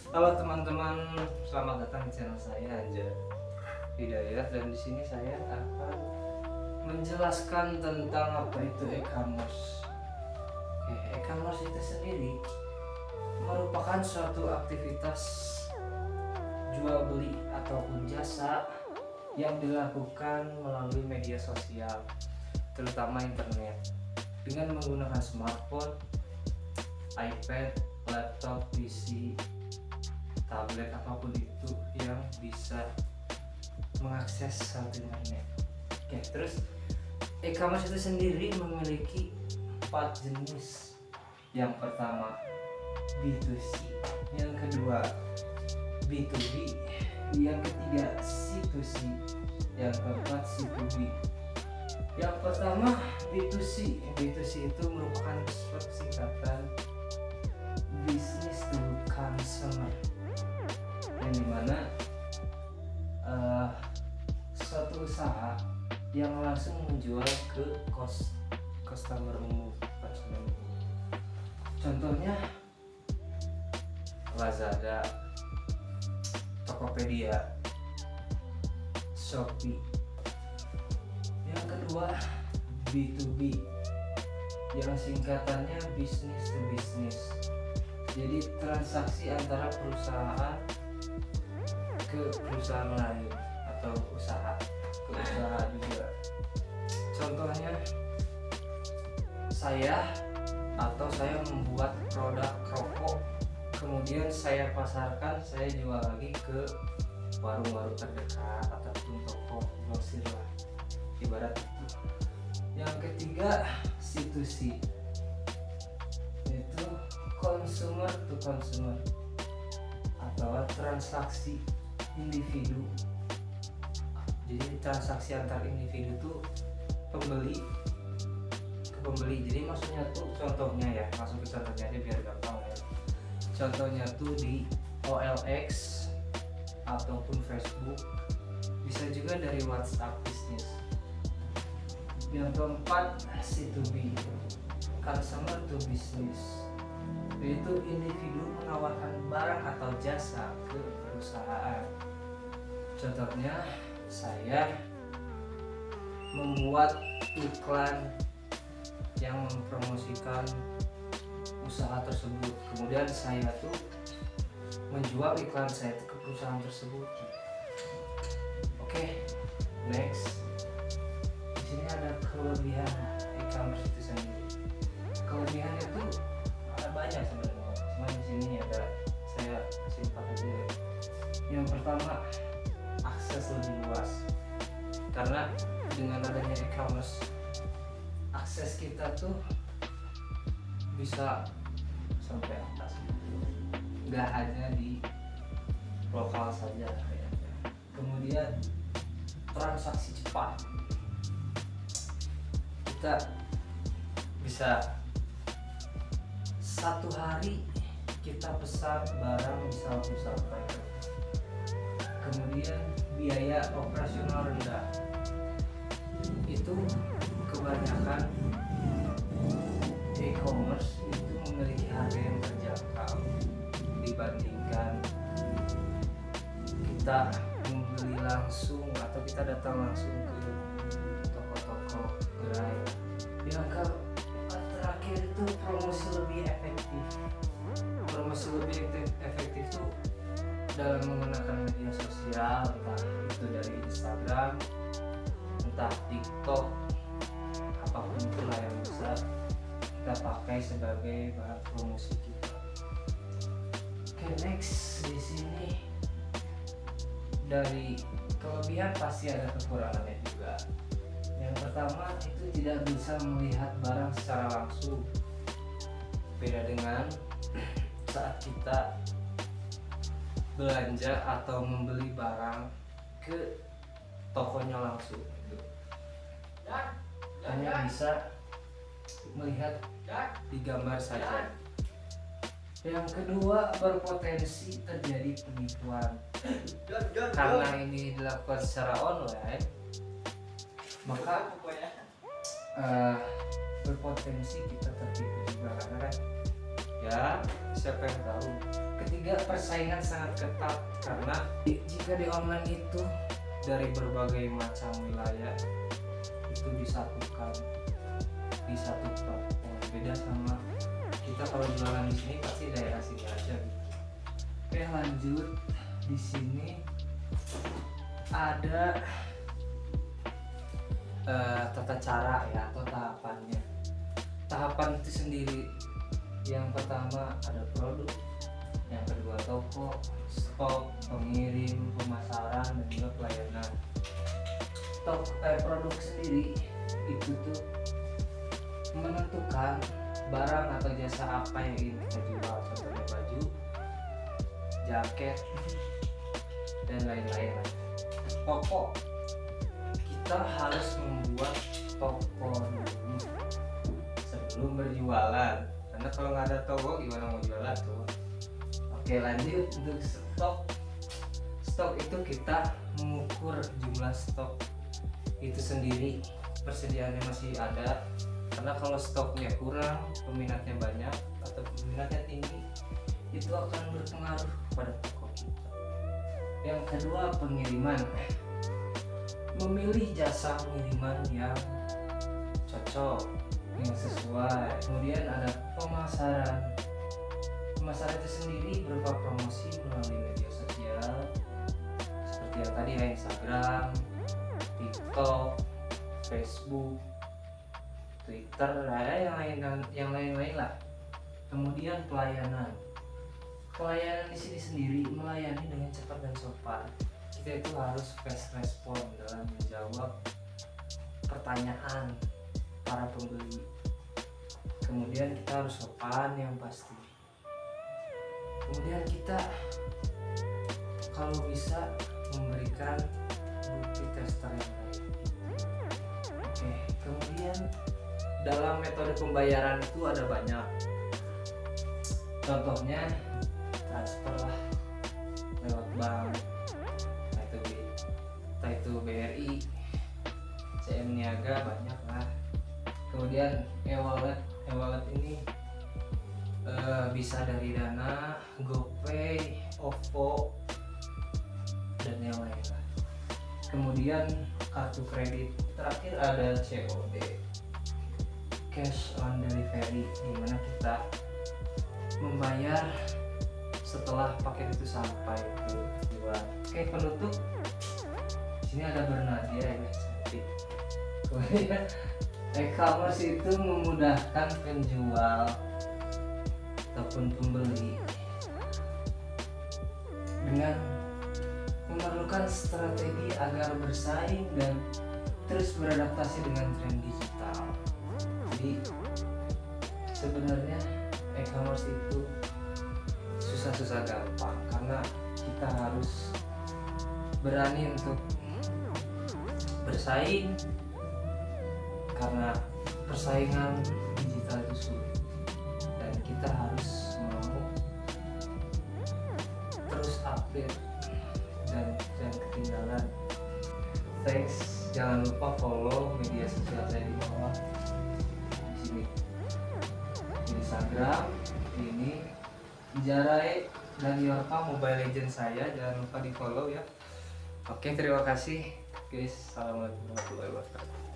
Halo teman-teman, selamat datang di channel saya Anjar Hidayat, dan di sini saya akan menjelaskan tentang apa itu e-commerce. E-commerce itu sendiri merupakan suatu aktivitas jual beli ataupun jasa yang dilakukan melalui media sosial, terutama internet, dengan menggunakan smartphone, iPad, laptop, PC, tablet, apapun itu yang bisa mengakses saat internet. Terus e-commerce itu sendiri memiliki 4 jenis. Yang pertama B2C, yang kedua B2B, yang ketiga C2C, yang keempat C2B. Yang pertama B2C. B2C itu merupakan singkatan business to consumer, yang dimana suatu usaha yang langsung menjual ke customer umum. Contohnya Lazada, Tokopedia, Shopee. Yang kedua B2B, yang singkatannya business to business, jadi transaksi antara perusahaan ke perusahaan lain atau usaha ke usaha juga. Contohnya saya membuat produk rokok, kemudian saya pasarkan, saya jual lagi ke warung-warung terdekat ataupun toko grosir lah, ibarat itu. Yang ketiga C2C, yaitu consumer to consumer atau transaksi individu. Jadi transaksi antar individu itu pembeli ke pembeli. Jadi maksudnya tuh, contohnya ya, masuk ke contohnya aja biar gampang ya. Contohnya tuh di OLX ataupun Facebook, bisa juga dari WhatsApp Business. Yang keempat C2B, consumer to business, yaitu individu menawarkan barang atau jasa ke perusahaan. Contohnya saya membuat iklan yang mempromosikan usaha tersebut, kemudian saya tuh menjual iklan saya ke perusahaan tersebut. Oke, next. Di sini ada kelebihan e-commerce itu sendiri. Kelebihannya itu ada banyak sebenarnya, cuma di sini ada saya singkat aja ya. Yang pertama, akses lebih luas, karena dengan adanya e-commerce, akses kita tuh bisa sampai atas, nggak hanya di lokal saja kayaknya. Kemudian transaksi cepat, kita bisa satu hari kita pesan barang misal sampai. Kemudian biaya operasional rendah, itu kebanyakan e-commerce itu memiliki harga yang terjangkau dibandingkan kita membeli langsung atau kita datang langsung ke toko-toko gerai. Yang terakhir itu promosi lebih efektif. Promosi lebih efektif itu dalam menggunakan media sosial, entah itu dari Instagram, entah TikTok, apapun itulah yang bisa kita pakai sebagai bahan promosi kita. Oke, next. Di sini dari kelebihan pasti ada kekurangannya juga. Yang pertama itu tidak bisa melihat barang secara langsung, beda dengan saat kita belanja atau membeli barang ke tokonya langsung, hanya bisa melihat di gambar saja. Yang kedua, berpotensi terjadi penipuan. Karena ini dilakukan secara online, maka berpotensi kita tertipu juga, karena kan ya siapa yang tahu. Ketiga Dia persaingan sangat ketat karena jika di online itu dari berbagai macam wilayah itu disatukan di satu platform. Beda sama kita kalau jualan di sini pasti daerah sini aja gitu. Oke, lanjut. Di sini ada tata cara ya atau tahapannya. Tahapan itu sendiri, yang pertama ada produk, yang kedua toko, stok, pengirim, pemasaran, dan juga pelayanan. Produk sendiri itu tuh menentukan barang atau jasa apa yang ingin kita jual, contohnya baju, jaket, dan lain-lain. Toko, kita harus membuat toko dulu sebelum berjualan, karena kalau nggak ada toko gimana mau jualan tuh. Oke, lanjut. Untuk stok itu kita mengukur jumlah stok itu sendiri, persediaannya masih ada, karena kalau stoknya kurang, peminatnya banyak atau peminatnya tinggi, itu akan berpengaruh pada toko kita. Yang kedua, pengiriman. Memilih jasa pengiriman yang cocok, yang sesuai. Kemudian ada pemasaran. Pemasaran itu sendiri berupa promosi melalui media sosial seperti yang tadi ya, Instagram, TikTok, Facebook, Twitter, yang lain-lain lah. Kemudian pelayanan. Pelayanan di sini sendiri melayani dengan cepat dan sopan. Kita itu harus fast respon dalam menjawab pertanyaan para pembeli. Kemudian kita harus sopan yang pasti. Kemudian kita kalau bisa memberikan bukti tester yang baik. Oke, kemudian dalam metode pembayaran itu ada banyak. Contohnya transfer lah lewat bank, entah itu BRI, CM Niaga, banyak lah. Kemudian e-wallet ini bisa dari Dana, GoPay, OVO, dan yang lain lah. Kemudian kartu kredit, terakhir ada COD, cash on delivery, dimana kita membayar setelah paket itu sampai ke tujuan. Oke, penutup. Sini ada Bernadia ya, cantik. Kemudian e-commerce itu memudahkan penjual ataupun pembeli dengan memerlukan strategi agar bersaing dan terus beradaptasi dengan tren digital. Jadi sebenarnya e-commerce itu susah-susah gampang, karena kita harus berani untuk bersaing, karena persaingan digital itu sulit dan kita harus mau terus update dan jangan ketinggalan. Thanks, jangan lupa follow media sosial saya di bawah di sini, di Instagram ini Jarai dan Yorka Mobile Legends saya, jangan lupa di follow ya. Oke, terima kasih guys. Assalamualaikum warahmatullahi wabarakatuh.